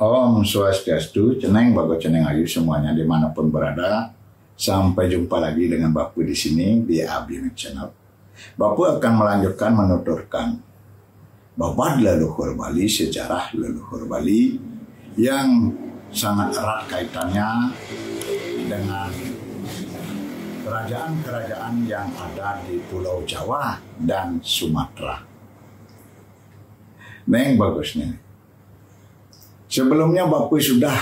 Om Swastiastu, ceneng bago ceneng ayu semuanya dimanapun berada. Sampai jumpa lagi dengan Bapu di sini di Abdi Channel. Bapu akan melanjutkan menuturkan babad leluhur Bali, sejarah leluhur Bali yang sangat erat kaitannya dengan kerajaan-kerajaan yang ada di Pulau Jawa dan Sumatera. Neng bagus nih. Sebelumnya Bapu sudah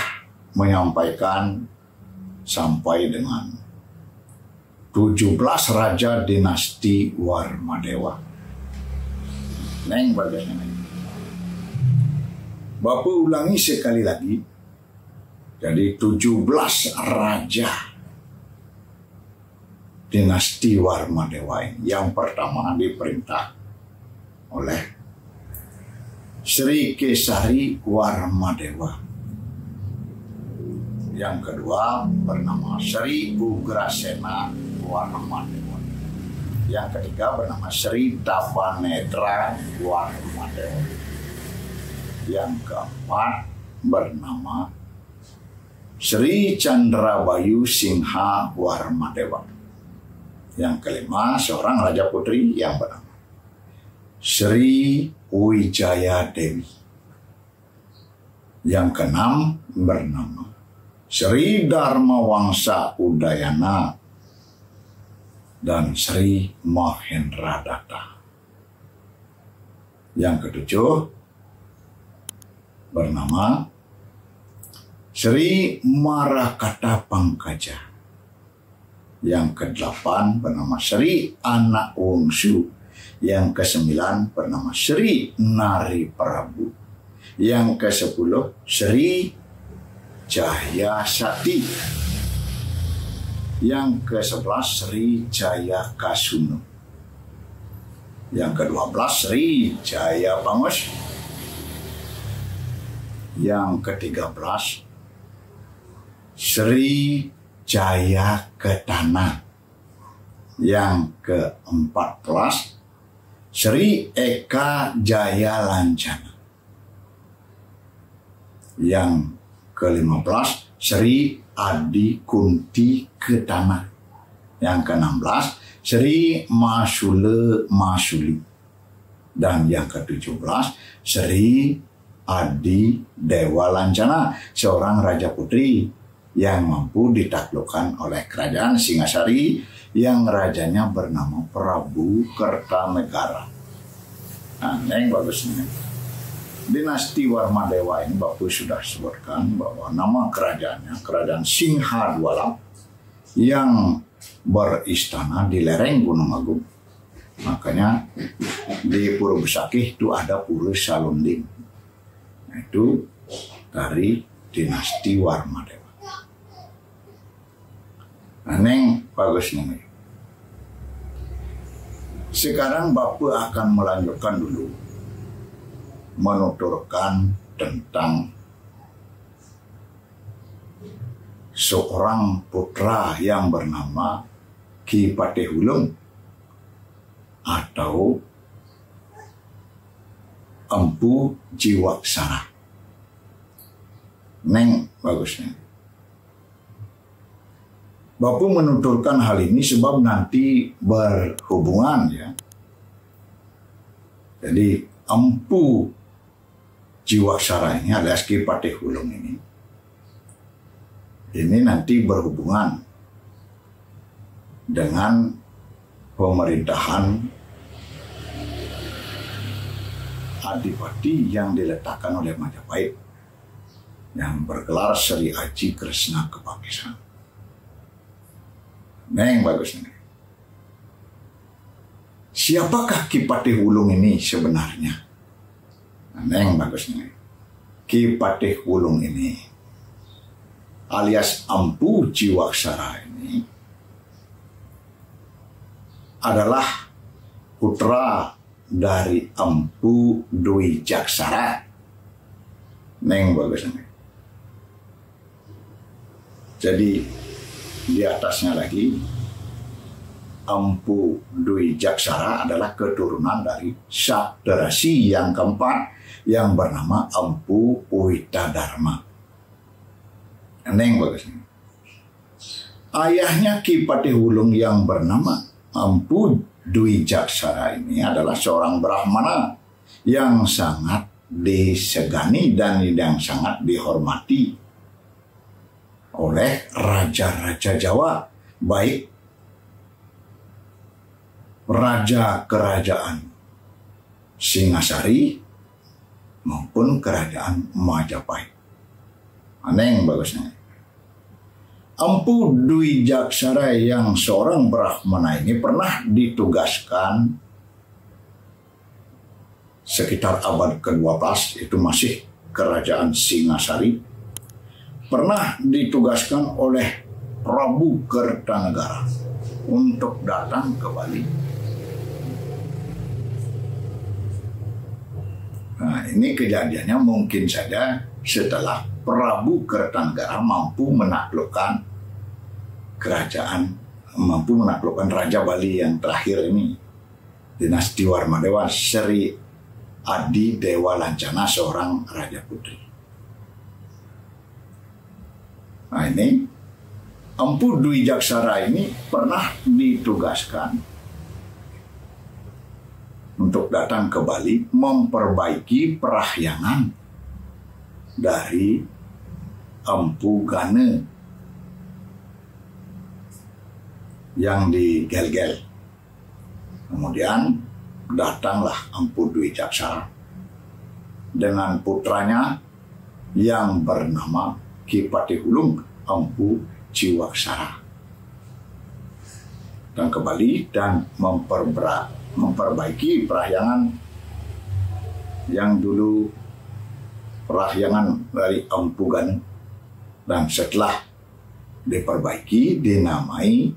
menyampaikan sampai dengan 17 raja dinasti Warmadewa. Neng bagaimana? Bapu ulangi sekali lagi. Jadi 17 raja dinasti Warmadewa ini. Yang pertama diperintah oleh Sri Kesari Warmadewa. Yang kedua bernama Sri Ugrasena Warmadewa. Yang ketiga bernama Sri Tapanetra Warmadewa. Yang keempat bernama Sri Chandrabayu Singha Warmadewa. Yang kelima seorang raja putri yang bernama Sri Wijaya Dewi. Yang keenam bernama Sri Dharma Wangsa Udayana dan Sri Mahendra Datta. Yang ketujuh bernama Sri Marakata Pangkaja. Yang kedelapan bernama Sri Anak Wungsu. Yang kesembilan bernama Sri Nari Prabu. Yang kesepuluh Sri Jaya Sati. Yang ke-11 Sri Jaya Kasuno. Yang ke-12 Sri Jaya Bangus. Yang ke-13 Sri Jaya Ketana. Yang ke-14 Sri Eka Jaya Lancana. Yang ke-15 Sri Adi Kunti Ketana. Yang ke-16 Sri Masule Masuli. Dan yang ke-17 Sri Adi Dewa Lancana, seorang raja putri yang mampu ditaklukkan oleh kerajaan Singasari yang rajanya bernama Prabu Kertanegara. Nah, yang bagusnya dinasti Warmadewa ini Bapu sudah sebutkan bahwa nama kerajaannya kerajaan Singha Dwalam yang beristana di lereng Gunung Agung. Makanya di Pura Besakih itu ada Pura Salunding. Nah, itu dari dinasti Warmadewa. Nah, neng bagus nih. Sekarang Bapu akan melanjutkan dulu menuturkan tentang seorang putra yang bernama Ki Patihulung atau Empu Jiwaksara. Neng bagusnya. Bapu menuturkan hal ini sebab nanti berhubungan ya. Jadi Empu Jiwaksara ini alias Ki Patihulung ini nanti berhubungan dengan pemerintahan Adipati yang diletakkan oleh Majapahit yang bergelar Sri Aji Kresna Kepakisan. Neng bagus nih. Siapakah Ki Patihulung ini sebenarnya? Neng bagus nih. Ki Patihulung ini alias Empu Jiwaksara ini adalah putra dari Empu Dwi Jaksara. Neng bagus nih. Jadi di atasnya lagi Empu Dwi Jaksara adalah keturunan dari Sakderasi yang keempat yang bernama Empu Witadharma. Neng bagus. Ayahnya Ki Patihulung yang bernama Empu Dwi Jaksara ini adalah seorang Brahmana yang sangat disegani dan yang sangat dihormati oleh raja-raja Jawa, baik raja kerajaan Singasari maupun kerajaan Majapahit. Aneh bagusnya. Empu Dwi Jaksara yang seorang Brahmana ini pernah ditugaskan sekitar abad ke-12, itu masih kerajaan Singasari, pernah ditugaskan oleh Prabu Kertanegara untuk datang ke Bali. Nah, ini kejadiannya mungkin saja setelah Prabu Kertanegara mampu menaklukkan kerajaan, mampu menaklukkan Raja Bali yang terakhir ini, dinasti Warmadewa, Sri Adi Dewa Lancana, seorang Raja Putri. Nah, ini Empu Dwi Jaksara ini pernah ditugaskan untuk datang ke Bali memperbaiki perahyangan dari Empu Gane yang di Gel-Gel. Kemudian datanglah Empu Dwi Jaksara dengan putranya yang bernama Ki Patihulung Empu Jiwaksara dan ke Bali dan memperbaiki perahyangan yang dulu perahyangan dari Empu Gane, dan setelah diperbaiki dinamai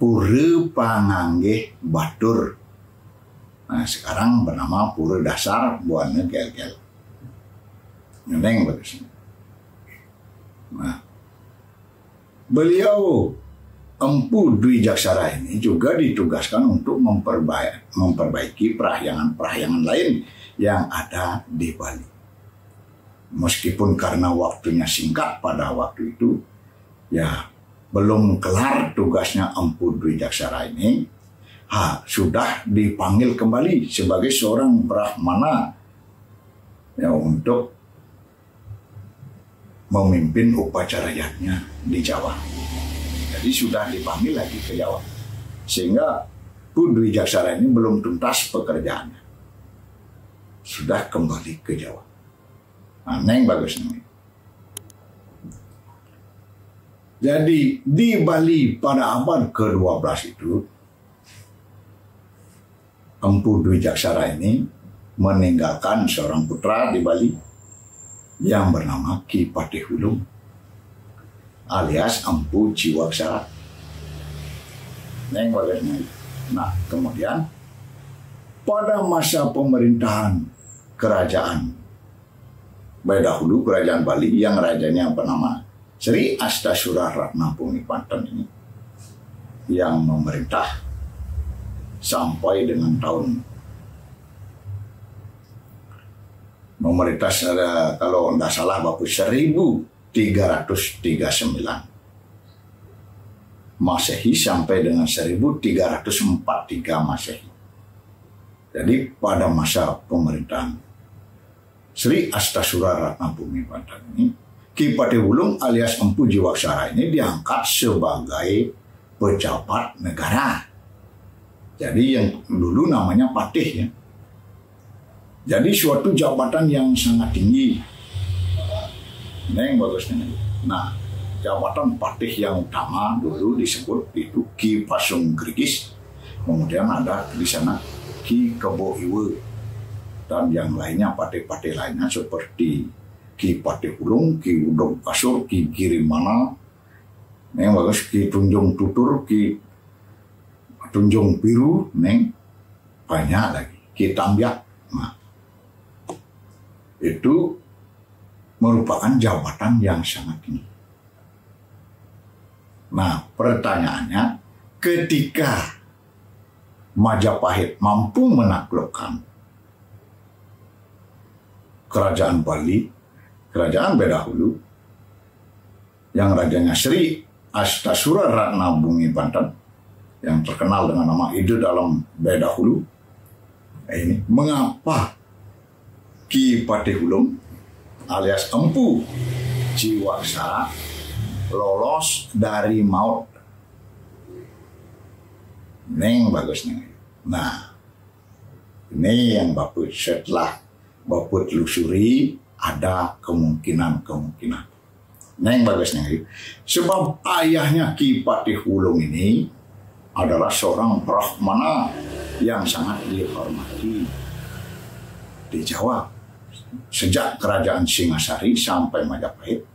Pura Panganggih Batur. Nah, sekarang bernama Pura Dasar Buana Gel-Gel. Neng bagus. Nah, beliau Empu Dwi Jaksara ini juga ditugaskan untuk memperbaiki perahyangan lain yang ada di Bali. Meskipun karena waktunya singkat pada waktu itu, ya belum kelar tugasnya Empu Dwi Jaksara ini, sudah dipanggil kembali sebagai seorang Brahmana ya, untuk memimpin upacara yajna di Jawa. Jadi sudah dipanggil lagi ke Jawa. Sehingga Empu Dwi Jaksara ini belum tuntas pekerjaannya. Sudah kembali ke Jawa. Aneh bagus nih. Jadi di Bali pada abad ke-12 itu, Empu Dwi Jaksara ini meninggalkan seorang putra di Bali yang bernama Ki Patihulung alias Empu Jiwaksara. Nah, kemudian pada masa pemerintahan kerajaan dahulu kerajaan Bali yang rajanya bernama Sri Astasura Ratna Bhumipanten ini yang memerintah sampai dengan tahun memerintah kalau tidak salah Bapak 1339 Masehi sampai dengan 1343 Masehi. Jadi pada masa pemerintahan Sri Astasura Ratna Bhumipanten ini, Ki Patihulung alias Empu Jiwaksara ini diangkat sebagai pejabat negara. Jadi yang dulu namanya patih ya. Jadi suatu jabatan yang sangat tinggi. Neng bagusnya. Nah, jabatan patih yang utama dulu disebut itu Ki Pasunggrigis. Kemudian ada di sana Ki Kebo Iwe. Dan yang lainnya patih-patih lainnya seperti Ki Patihulung, Ki Udog Kasur, Ki Girimana, neng bagus, Ki Tunjung Tutur, Ki Tunjung Biru, neng banyak lagi, Ki Tambyak. Nah, itu merupakan jabatan yang sangat tinggi. Nah, pertanyaannya, ketika Majapahit mampu menaklukkan kerajaan Bali, kerajaan Bedahulu, yang rajanya Sri Astasura Ratna Bumi Banten, yang terkenal dengan nama Ide dalam Bedahulu. Ini mengapa Ki Patihulung alias Empu Jiwaksara lolos dari maut. Neng bagus nih. Nah, ini yang Bapak setelah Bapak telusuri ada kemungkinan. Neng bagus nih. Sebab ayahnya Ki Patihulung ini adalah seorang brahmana yang sangat dihormati di Jawa. Sejak kerajaan Singasari sampai Majapahit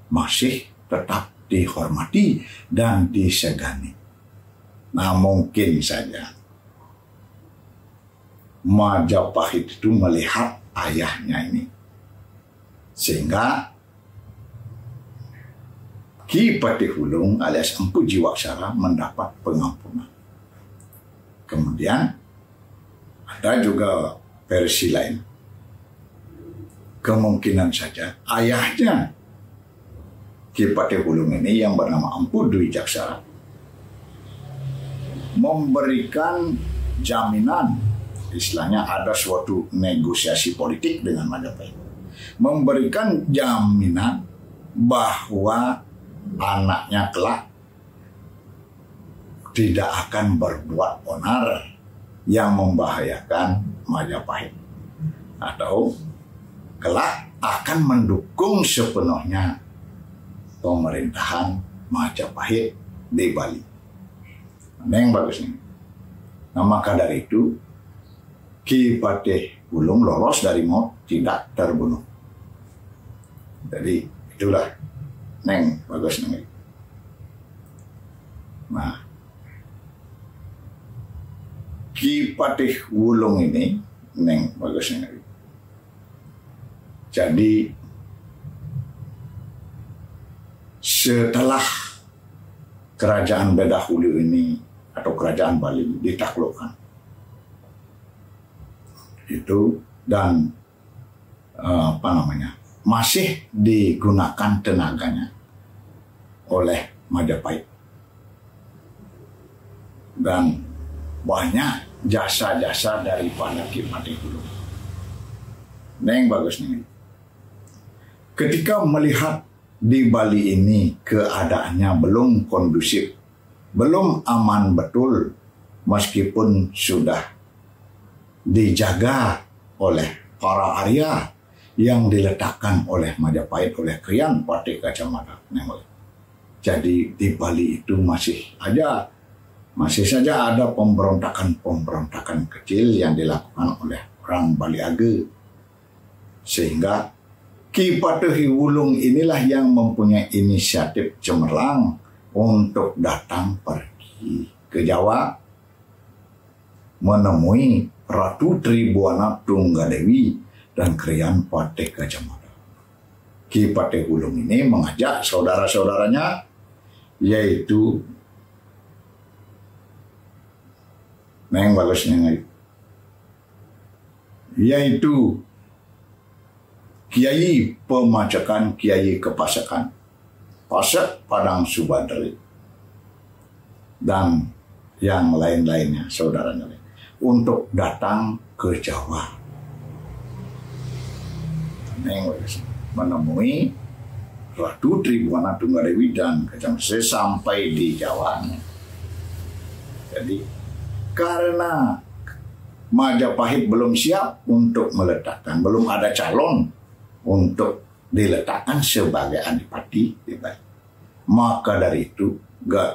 masih tetap dihormati dan disegani. Nah, mungkin saja Majapahit itu melihat ayahnya ini, sehingga Ki Patihulung alias Empu Jiwaksara mendapat pengampunan. Kemudian ada juga versi lain, kemungkinan saja ayahnya Ki Patihulung ini yang bernama Empu Dwi Jaksara memberikan jaminan, istilahnya ada suatu negosiasi politik dengan Majapahit, memberikan jaminan bahwa anaknya kelak tidak akan berbuat onar yang membahayakan Majapahit, atau kelak akan mendukung sepenuhnya pemerintahan Majapahit di Bali. Nah, yang bagus nih. Nah, maka dari itu Ki Patihulung lolos dari maut, tidak terbunuh. Jadi itulah neng bagus neng. Nah, Ki Patihulung ini neng bagus neng. Jadi setelah kerajaan Bedahulu ini atau kerajaan Bali ditaklukkan itu, dan masih digunakan tenaganya oleh Majapahit, dan banyak jasa-jasa daripada Ki Patihulung. Neng bagus nih. Ketika melihat di Bali ini keadaannya belum kondusif, belum aman betul, meskipun sudah dijaga oleh para Arya yang diletakkan oleh Majapahit, oleh Krian Patih Gajah Mada. Jadi di Bali itu masih saja ada pemberontakan kecil yang dilakukan oleh orang Bali Age, sehingga Ki Patihulung inilah yang mempunyai inisiatif cemerlang untuk datang pergi ke Jawa menemui Ratu Tribuana Tunggadewi dan Krian Patih Gajah Mada. Ki Patihulung ini mengajak saudara-saudaranya, yaitu yaitu Kiai Pemacakan, Kiai Kepasakan, Pasak Padang Subandri, dan yang lain-lainnya, saudaranya, untuk datang ke Jawa menemui Ratu Tribuana Tunggadewi dan Gajah Mada sampai di Jawa. Jadi karena Majapahit belum siap untuk meletakkan, belum ada calon untuk diletakkan sebagai adipati di Bali, maka dari itu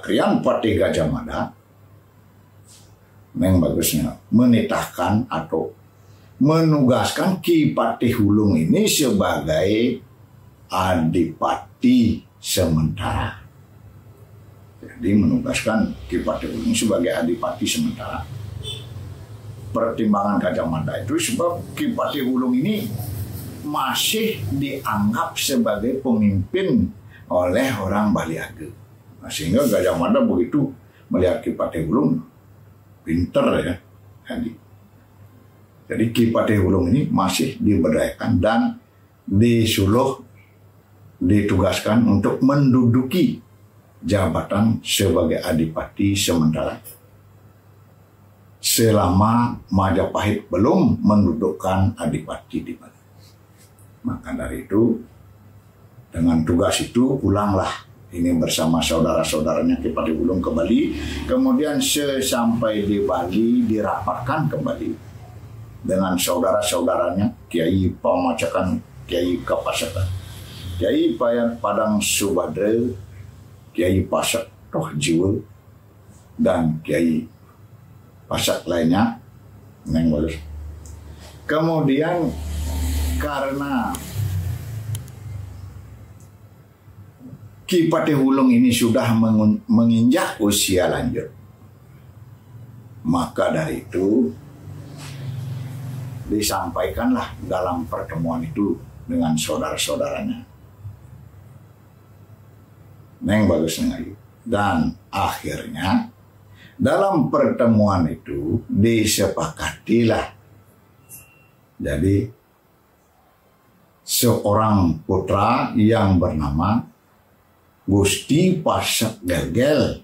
Krian Patih Gajah Mada yang bagusnya menitahkan atau menugaskan Ki Patihulung ini sebagai adipati sementara. Jadi menugaskan Ki Patihulung sebagai adipati sementara. Pertimbangan Gajah Mada itu sebab Ki Patihulung ini masih dianggap sebagai pemimpin oleh orang Bali Age. Nah, sehingga Gajah Mada begitu melihat Ki Patihulung, pinter ya. Jadi Ki Patihulung ini masih diberdayakan dan disuluh ditugaskan untuk menduduki jabatan sebagai adipati sementara selama Majapahit belum mendudukkan adipati di Bali. Maka dari itu, dengan tugas itu pulanglah ini bersama saudara-saudaranya Ki Patihulung ke Bali. Kemudian sesampai di Bali dirapatkan kembali dengan saudara-saudaranya Kiai Pamacakan, Kiai Kapasakan, Kiai Padang Subadra, Kiai Pasak Toh Jiwa, dan Kiai Pasak lainnya. Kemudian karena Ki Patihulung ini sudah menginjak usia lanjut, maka dari itu disampaikanlah dalam pertemuan itu dengan saudara-saudaranya. Neng bagus neng. Dan akhirnya dalam pertemuan itu disepakatilah jadi seorang putra yang bernama Gusti Pasak Gelgel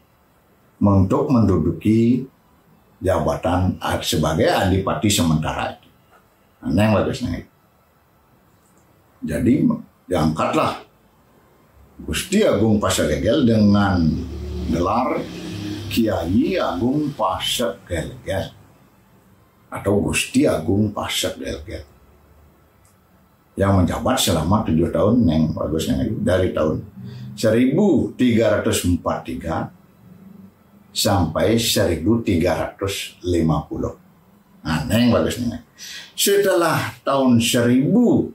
untuk menduduki jabatan sebagai adipati sementara. Neng bagus neng. Jadi diangkatlah Gusti Agung Pasak Gelgel dengan gelar Kiai Agung Pasak Gelgel atau Gusti Agung Pasak Gelgel yang menjabat selama 7 tahun neng bagus neng, dari tahun 1343 sampai 1350. Nah, neng bagus neng. Setelah tahun 7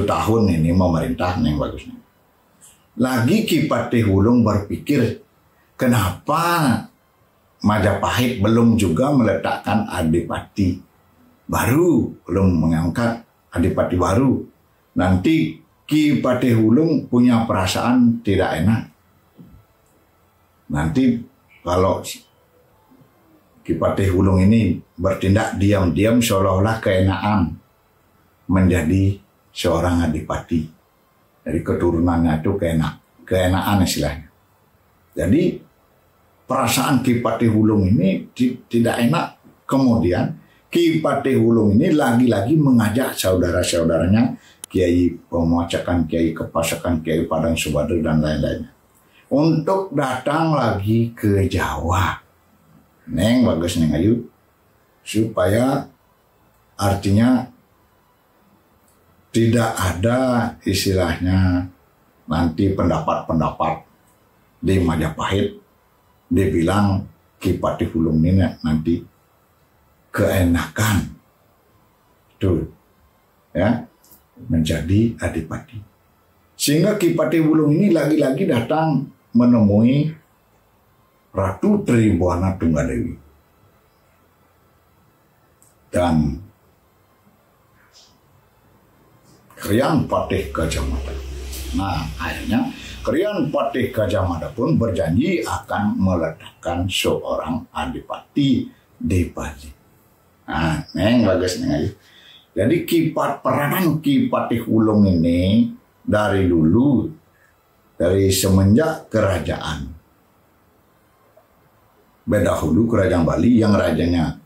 tahun ini memerintah neng bagus neng. Lagi Ki Patihulung berpikir, kenapa Majapahit belum juga meletakkan adipati baru, belum mengangkat adipati baru. Nanti Ki Patihulung punya perasaan tidak enak. Nanti kalau Ki Patihulung ini bertindak diam-diam seolah-olah keenaan menjadi seorang adipati. Dari keturunannya itu keenaan istilahnya. Jadi perasaan Ki Patihulung ini tidak enak. Kemudian Ki Patihulung ini lagi-lagi mengajak saudara-saudaranya Kiai Pemacakan, Kiai Kepasakan, Kiai Padang Subadra dan lain-lainnya untuk datang lagi ke Jawa. Neng bagus neng ayu, supaya artinya tidak ada istilahnya nanti pendapat-pendapat di Majapahit dibilang Ki Patihulung ini nanti keenakan tuh ya menjadi adipati. Sehingga Ki Patihulung ini lagi-lagi datang menemui Ratu Tribuana Tunggadewi dan Krian Patih Gajah Mada. Nah, akhirnya Krian Patih Gajah Mada pun berjanji akan meletakkan seorang adipati di Bali. Nah, neng bagus neng. Jadi peranan Ki Patihulung ini dari dulu, dari semenjak kerajaan Bedahulu, kerajaan Bali yang rajanya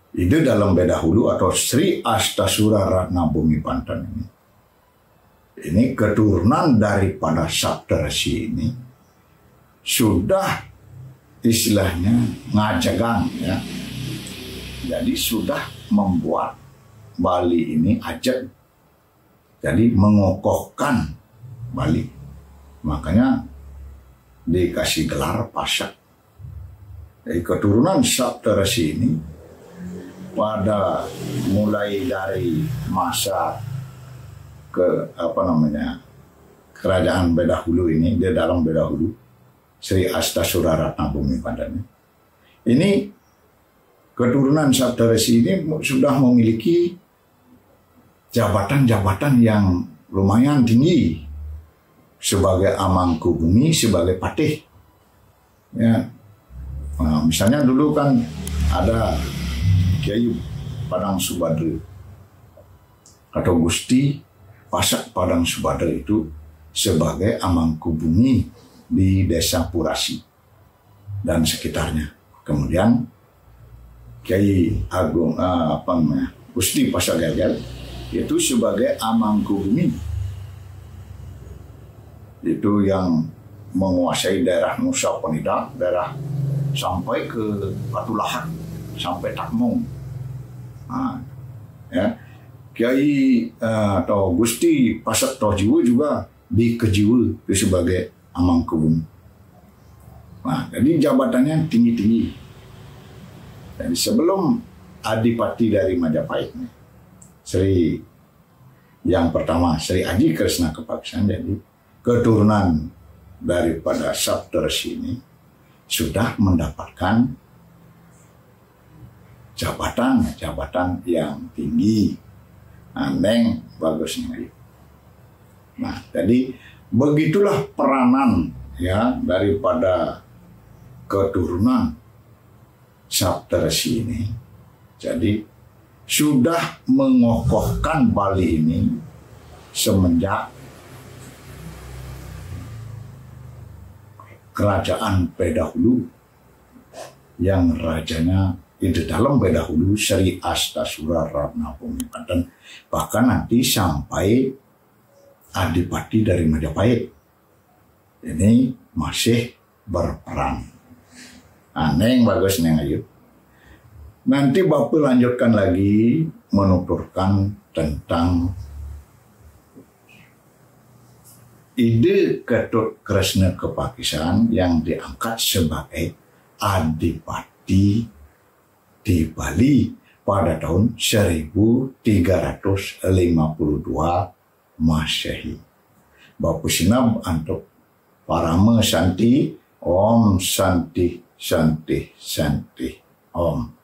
itu dalam Bedahulu atau Sri Astasura Ratna Bumi Panten ini keturunan daripada Saptarsi ini sudah istilahnya ngajagang ya. Jadi sudah membuat Bali ini ajak, jadi mengokohkan Bali. Makanya dikasih gelar Pasak. Jadi keturunan Saptarsi ini pada mulai dari masa kerajaan Bedahulu ini, di dalam Bedahulu Sri Astasura Ratna Bumi Panten ini keturunan Saptarsi ini sudah memiliki jabatan-jabatan yang lumayan tinggi sebagai Amangku Bumi, sebagai patih Ya, nah, misalnya dulu kan ada Kiai Padang Subadra atau Gusti Pasak Padang Subadra itu sebagai Amangkubumi di Desa Purasi dan sekitarnya. Kemudian Kiai Agung Gusti Pasak Gagal itu sebagai Amangkubumi, itu yang menguasai daerah Nusa Penida, daerah sampai ke Patulahan, sampai Takmong. Nah, ya. Kiai atau Gusti Pasak Tojiwu juga di Kejiwu itu sebagai Amangkubumi. Nah, jadi jabatannya tinggi-tinggi. Jadi sebelum Adipati dari Majapahit, Sri yang pertama Sri Aji Kresna Kepaksan, jadi keturunan daripada Saptarsi ini sudah mendapatkan jabatan yang tinggi. Neng bagusnya. Nah, jadi begitulah peranan ya daripada keturunan Saptarsi ini. Jadi sudah mengokohkan Bali ini semenjak kerajaan Pedahulu yang rajanya itu dalam Pedahulu Sri Astasura Ratna Pemimpin, bahkan nanti sampai Adipati dari Majapahit ini masih berperan. Neng bagus neng ayo. Nanti Bapak lanjutkan lagi menuturkan tentang ide Ketut Kresna Kepakisan yang diangkat sebagai Adipati di Bali pada tahun 1352 Masehi. Bapak Sinab untuk Parama Santi, Om Santi Santi Santi Om.